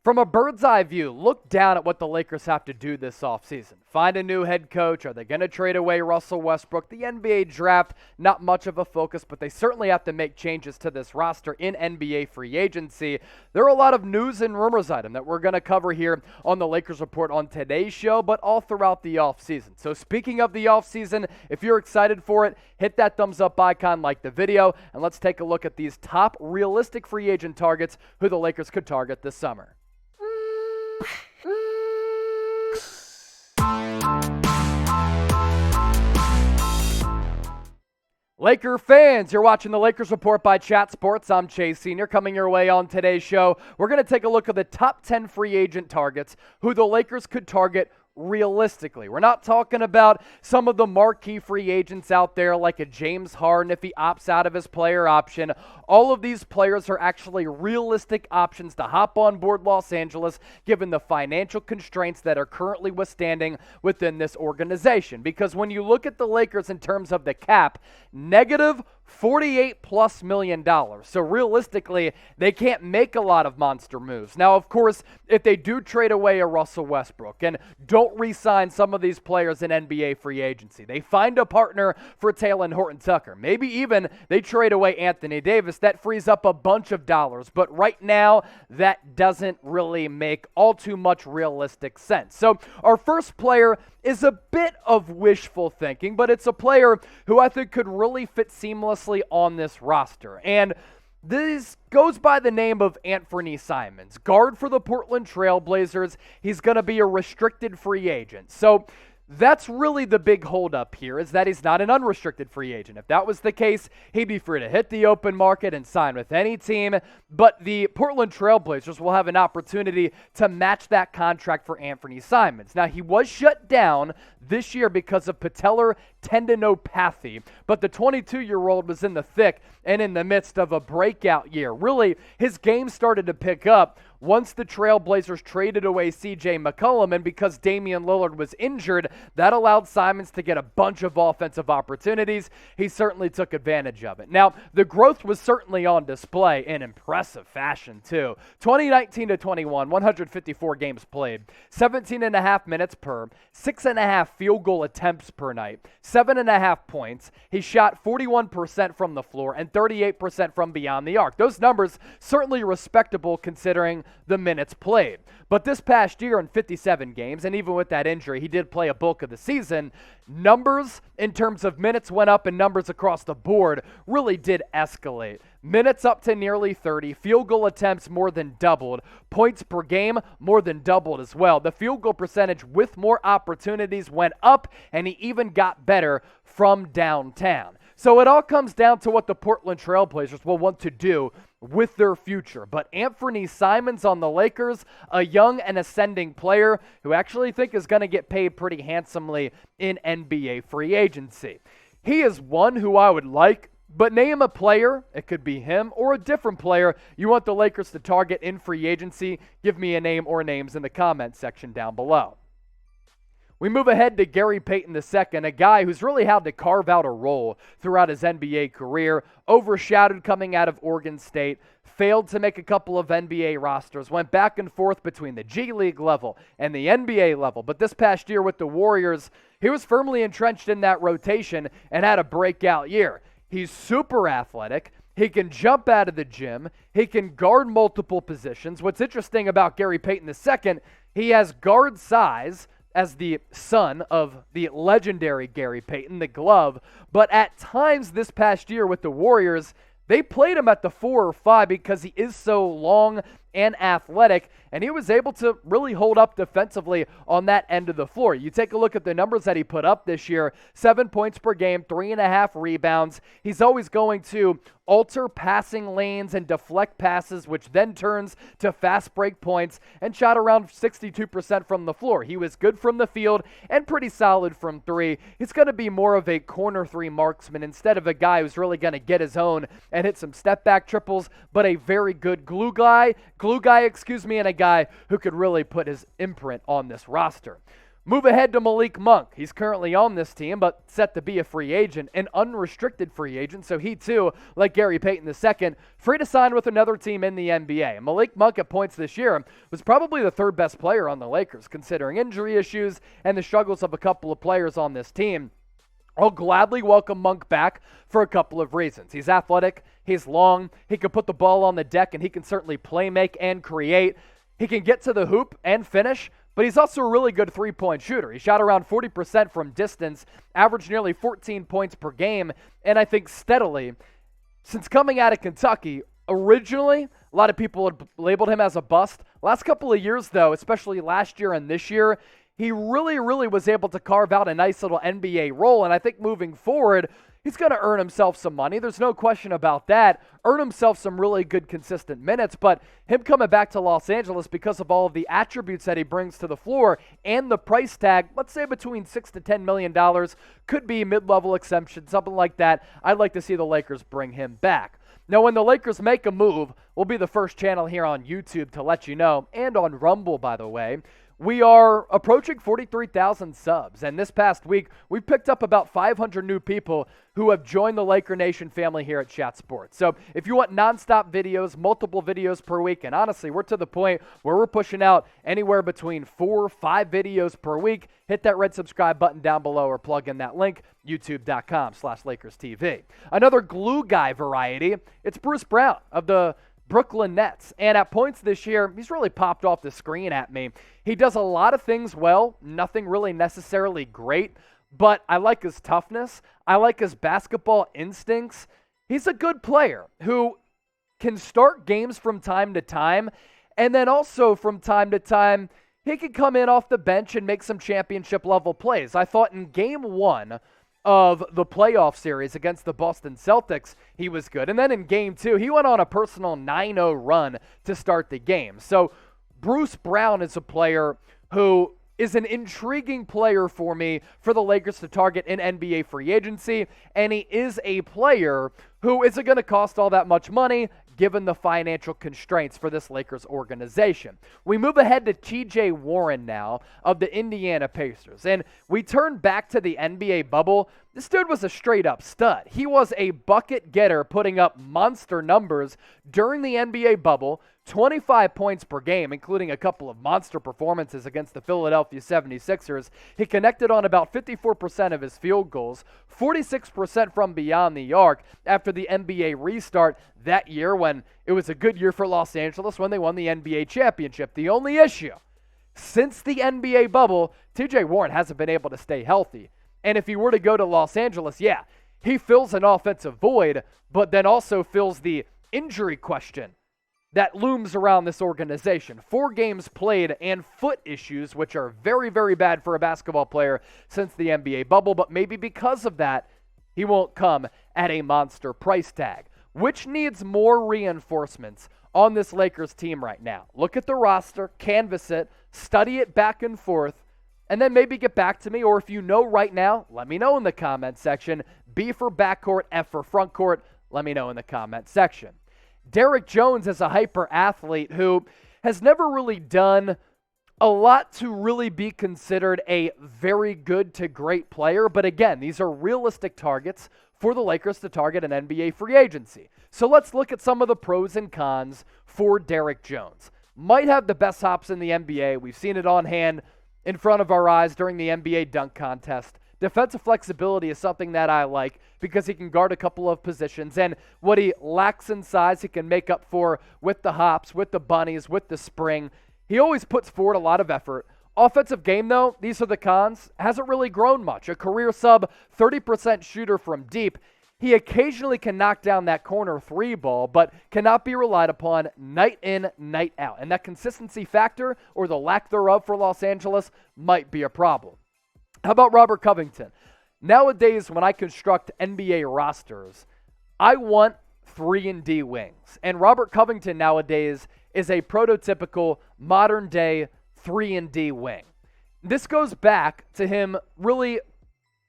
From a bird's eye view, look down at what the Lakers have to do this offseason. Find a new head coach. Are they going to trade away Russell Westbrook? The NBA draft, not much of a focus, but they certainly have to make changes to this roster in NBA free agency. There are a lot of news and rumors item that we're going to cover here on the Lakers Report on today's show, but all throughout the offseason. So speaking of the offseason, if you're excited for it, hit that thumbs up icon, like the video, and let's take a look at these top realistic free agent targets who the Lakers could target this summer. Laker fans, you're watching the Lakers Report by Chat Sports. I'm Chase Sr. Coming your way on today's show, we're going to take a look at the top 10 free agent targets who the Lakers could target realistically. We're not talking about some of the marquee free agents out there like a James Harden if he opts out of his player option. All of these players are actually realistic options to hop on board Los Angeles given the financial constraints that are currently withstanding within this organization. Because when you look at the Lakers in terms of the cap, negative $48+ million. So realistically, they can't make a lot of monster moves. Now, of course, if they do trade away a Russell Westbrook and don't re-sign some of these players in NBA free agency, they find a partner for Talen Horton-Tucker. Maybe even they trade away Anthony Davis. That frees up a bunch of dollars. But right now, that doesn't really make all too much realistic sense. So our first player is a bit of wishful thinking, but it's a player who I think could really fit seamlessly on this roster. And this goes by the name of Anfernee Simons, guard for the Portland Trail Blazers. He's going to be a restricted free agent. So that's really the big holdup here, is that he's not an unrestricted free agent. If that was the case, he'd be free to hit the open market and sign with any team. But the Portland Trail Blazers will have an opportunity to match that contract for Anfernee Simons. Now, he was shut down this year because of patellar tendinopathy, but the 22-year-old was in the thick and in the midst of a breakout year. Really, his game started to pick up once the Trailblazers traded away C.J. McCollum, and because Damian Lillard was injured, that allowed Simons to get a bunch of offensive opportunities. He certainly took advantage of it. Now, the growth was certainly on display in impressive fashion, too. 2019-21, 154 games played, 17.5 minutes per, 6.5 field goal attempts per night, 7.5 points. He shot 41% from the floor and 38% from beyond the arc. Those numbers certainly respectable considering the minutes played. But this past year in 57 games, and even with that injury, he did play a bulk of the season, numbers in terms of minutes went up and numbers across the board really did escalate. Minutes up to nearly 30, field goal attempts more than doubled, points per game more than doubled as well. The field goal percentage with more opportunities went up, and he even got better from downtown. So it all comes down to what the Portland Trail Blazers will want to do with their future. But Anfernee Simons on the Lakers, a young and ascending player who I actually think is going to get paid pretty handsomely in NBA free agency. He is one who I would like, but name a player, it could be him or a different player you want the Lakers to target in free agency. Give me a name or names in the comment section down below. We move ahead to Gary Payton II, a guy who's really had to carve out a role throughout his NBA career, overshadowed coming out of Oregon State, failed to make a couple of NBA rosters, went back and forth between the G League level and the NBA level. But this past year with the Warriors, he was firmly entrenched in that rotation and had a breakout year. He's super athletic. He can jump out of the gym. He can guard multiple positions. What's interesting about Gary Payton II, he has guard size as the son of the legendary Gary Payton, the glove. But at times this past year with the Warriors, they played him at the 4 or 5 because he is so long and athletic, and he was able to really hold up defensively on that end of the floor. You take a look at the numbers that he put up this year, 7 points per game, 3.5 rebounds. He's always going to alter passing lanes and deflect passes, which then turns to fast break points, and shot around 62% from the floor. He was good from the field and pretty solid from 3. He's going to be more of a corner 3 marksman instead of a guy who's really going to get his own and hit some step back triples, but a very good glue guy, and a guy who could really put his imprint on this roster. Move ahead to Malik Monk. He's currently on this team, but set to be a free agent, an unrestricted free agent. So he too, like Gary Payton II, free to sign with another team in the NBA. Malik Monk at points this year was probably the third best player on the Lakers, considering injury issues and the struggles of a couple of players on this team. I'll gladly welcome Monk back for a couple of reasons. He's athletic, he's long, he can put the ball on the deck, and he can certainly play make and create. He can get to the hoop and finish, but he's also a really good three-point shooter. He shot around 40% from distance, averaged nearly 14 points per game, and I think steadily, since coming out of Kentucky, originally, a lot of people had labeled him as a bust. Last couple of years, though, especially last year and this year, he really was able to carve out a nice little NBA role, and I think moving forward, he's going to earn himself some money. There's no question about that. Earn himself some really good, consistent minutes. But him coming back to Los Angeles because of all of the attributes that he brings to the floor and the price tag, let's say between $6 to $10 million, could be mid-level exemption, something like that. I'd like to see the Lakers bring him back. Now, when the Lakers make a move, we'll be the first channel here on YouTube to let you know, and on Rumble, by the way. We are approaching 43,000 subs, and this past week, we've picked up about 500 new people who have joined the Laker Nation family here at Chat Sports. So if you want nonstop videos, multiple videos per week, and honestly, we're to the point where we're pushing out anywhere between 4 or 5 videos per week, hit that red subscribe button down below or plug in that link, youtube.com/LakersTV. Another glue guy variety, it's Bruce Brown of the Brooklyn Nets. And at points this year, he's really popped off the screen at me. He does a lot of things well, nothing really necessarily great, but I like his toughness. I like his basketball instincts. He's a good player who can start games from time to time, and then also from time to time, he can come in off the bench and make some championship level plays. I thought in game 1 of the playoff series against the Boston Celtics, he was good. And then in game 2, he went on a personal 9-0 run to start the game. So Bruce Brown is a player who is an intriguing player for me for the Lakers to target in NBA free agency, and he is a player who isn't going to cost all that much money given the financial constraints for this Lakers organization. We move ahead to T.J. Warren now of the Indiana Pacers, and we turn back to the NBA bubble. This dude was a straight-up stud. He was a bucket getter, putting up monster numbers during the NBA bubble, 25 points per game, including a couple of monster performances against the Philadelphia 76ers. He connected on about 54% of his field goals, 46% from beyond the arc after the NBA restart that year when it was a good year for Los Angeles when they won the NBA championship. The only issue, since the NBA bubble, T.J. Warren hasn't been able to stay healthy. And if he were to go to Los Angeles, yeah, he fills an offensive void, but then also fills the injury question that looms around this organization. 4 games played and foot issues, which are very, very bad for a basketball player since the NBA bubble, but maybe because of that, he won't come at a monster price tag. Which needs more reinforcements on this Lakers team right now? Look at the roster, canvass it, study it back and forth, and then maybe get back to me, or if you know right now, let me know in the comment section. B for backcourt, F for frontcourt, let me know in the comment section. Derrick Jones is a hyper athlete who has never really done a lot to really be considered a very good to great player. But again, these are realistic targets for the Lakers to target an NBA free agency. So let's look at some of the pros and cons for Derrick Jones. Might have the best hops in the NBA. We've seen it on hand in front of our eyes during the NBA dunk contest. Defensive flexibility is something that I like because he can guard a couple of positions, and what he lacks in size, he can make up for with the hops, with the bunnies, with the spring. He always puts forward a lot of effort. Offensive game, though, these are the cons, hasn't really grown much. A career sub 30% shooter from deep. He occasionally can knock down that corner 3 ball, but cannot be relied upon night in, night out. And that consistency factor, or the lack thereof for Los Angeles, might be a problem. How about Robert Covington? Nowadays, when I construct NBA rosters, I want 3-and-D wings. And Robert Covington nowadays is a prototypical modern-day 3-and-D wing. This goes back to him really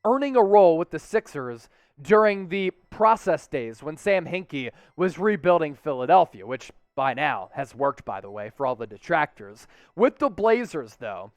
earning a role with the Sixers during the process days when Sam Hinkie was rebuilding Philadelphia, which by now has worked, by the way, for all the detractors. With the Blazers, though,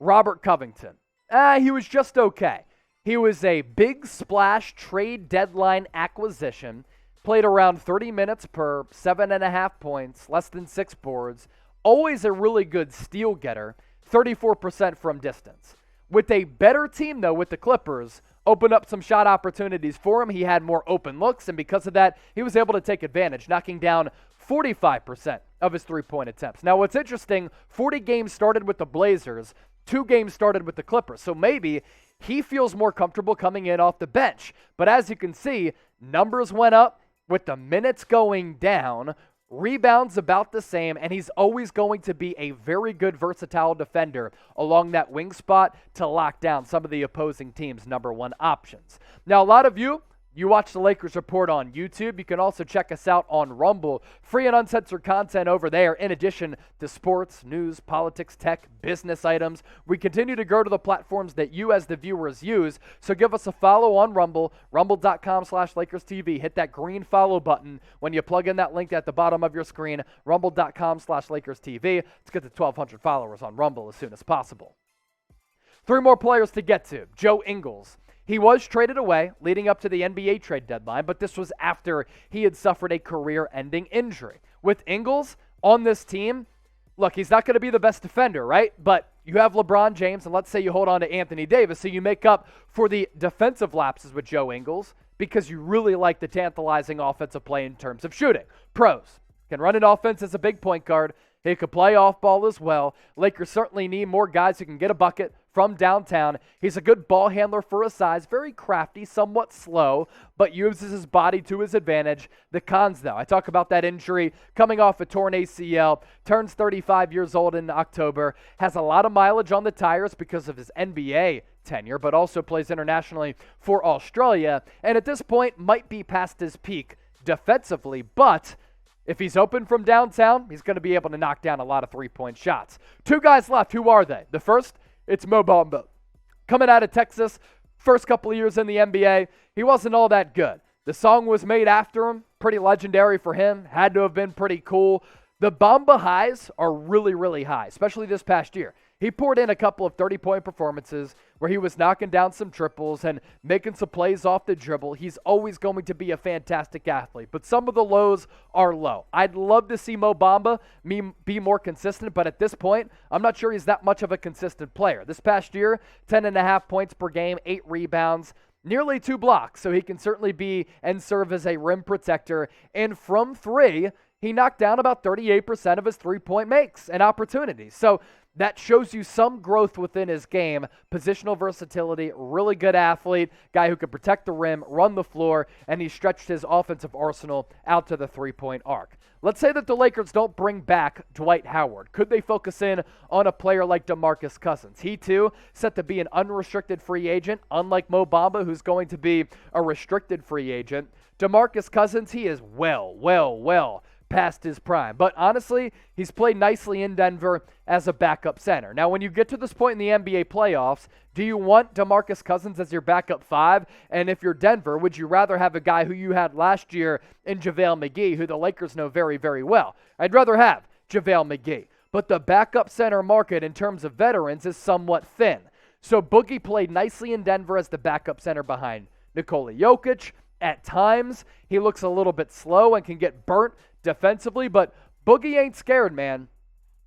Robert Covington, He was just okay. He was a big splash trade deadline acquisition, played around 30 minutes per, 7.5 points, less than 6 boards, always a really good steal getter, 34% from distance. With a better team, though, with the Clippers, opened up some shot opportunities for him. He had more open looks, and because of that, he was able to take advantage, knocking down 45% of his three-point attempts. Now, what's interesting, 40 games started with the Blazers, 2 games started with the Clippers, so maybe he feels more comfortable coming in off the bench. But as you can see, numbers went up with the minutes going down, rebounds about the same, and he's always going to be a very good versatile defender along that wing spot to lock down some of the opposing team's number one options. Now, a lot of you watch the Lakers Report on YouTube. You can also check us out on Rumble. Free and uncensored content over there, in addition to sports, news, politics, tech, business items. We continue to grow to the platforms that you as the viewers use, so give us a follow on Rumble, rumble.com/LakersTV. Hit that green follow button when you plug in that link at the bottom of your screen, rumble.com/LakersTV. Let's get to 1,200 followers on Rumble as soon as possible. 3 more players to get to. Joe Ingles. He was traded away leading up to the NBA trade deadline, but this was after he had suffered a career-ending injury. With Ingles on this team, look, he's not going to be the best defender, right? But you have LeBron James, and let's say you hold on to Anthony Davis, so you make up for the defensive lapses with Joe Ingles because you really like the tantalizing offensive play in terms of shooting. Pros can run an offense as a big point guard. He could play off ball as well. Lakers certainly need more guys who can get a bucket from downtown. He's a good ball handler for his size, very crafty, somewhat slow, but uses his body to his advantage. The cons, though, I talk about that injury coming off a torn ACL, turns 35 years old in October, has a lot of mileage on the tires because of his NBA tenure, but also plays internationally for Australia, and at this point might be past his peak defensively, but if he's open from downtown, he's going to be able to knock down a lot of three-point shots. 2 guys left. Who are they? The first, it's Mo Bamba. Coming out of Texas, first couple of years in the NBA, he wasn't all that good. The song was made after him, pretty legendary for him, had to have been pretty cool. The Bamba highs are really, really high, especially this past year. He poured in a couple of 30-point performances where he was knocking down some triples and making some plays off the dribble. He's always going to be a fantastic athlete, but some of the lows are low. I'd love to see Mo Bamba be more consistent, but at this point, I'm not sure he's that much of a consistent player. This past year, 10.5 points per game, 8 rebounds, nearly 2 blocks, so he can certainly be and serve as a rim protector. And from 3, he knocked down about 38% of his three-point makes and opportunities. So that shows you some growth within his game, positional versatility, really good athlete, guy who can protect the rim, run the floor, and he stretched his offensive arsenal out to the three-point arc. Let's say that the Lakers don't bring back Dwight Howard. Could they focus in on a player like DeMarcus Cousins? He, too, set to be an unrestricted free agent, unlike Mo Bamba, who's going to be a restricted free agent. DeMarcus Cousins, he is well past his prime. But honestly, he's played nicely in Denver as a backup center. Now, when you get to this point in the NBA playoffs, do you want DeMarcus Cousins as your backup 5? And if you're Denver, would you rather have a guy who you had last year in JaVale McGee, who the Lakers know very, very well? I'd rather have JaVale McGee. But the backup center market in terms of veterans is somewhat thin. So Boogie played nicely in Denver as the backup center behind Nikola Jokic. At times, he looks a little bit slow and can get burnt defensively, but Boogie ain't scared, man.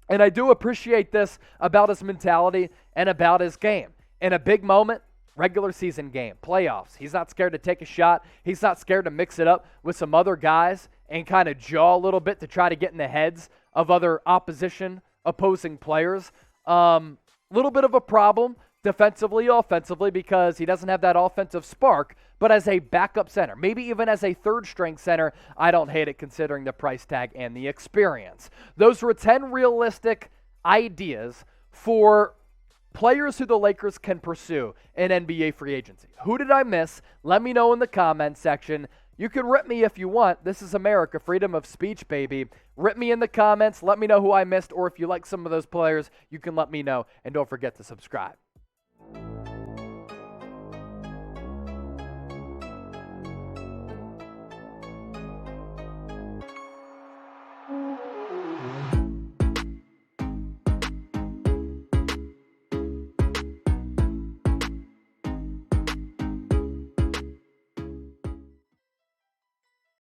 And I do appreciate this about his mentality and about his game. In a big moment, regular season game, playoffs, he's not scared to take a shot. He's not scared to mix it up with some other guys and kind of jaw a little bit to try to get in the heads of other opposing players. Little bit of a problem defensively, offensively, because he doesn't have that offensive spark, but as a backup center, maybe even as a third-string center, I don't hate it considering the price tag and the experience. Those were 10 realistic ideas for players who the Lakers can pursue in NBA free agency. Who did I miss? Let me know in the comments section. You can rip me if you want. This is America, freedom of speech, baby. Rip me in the comments. Let me know who I missed, or if you like some of those players, you can let me know. And don't forget to subscribe.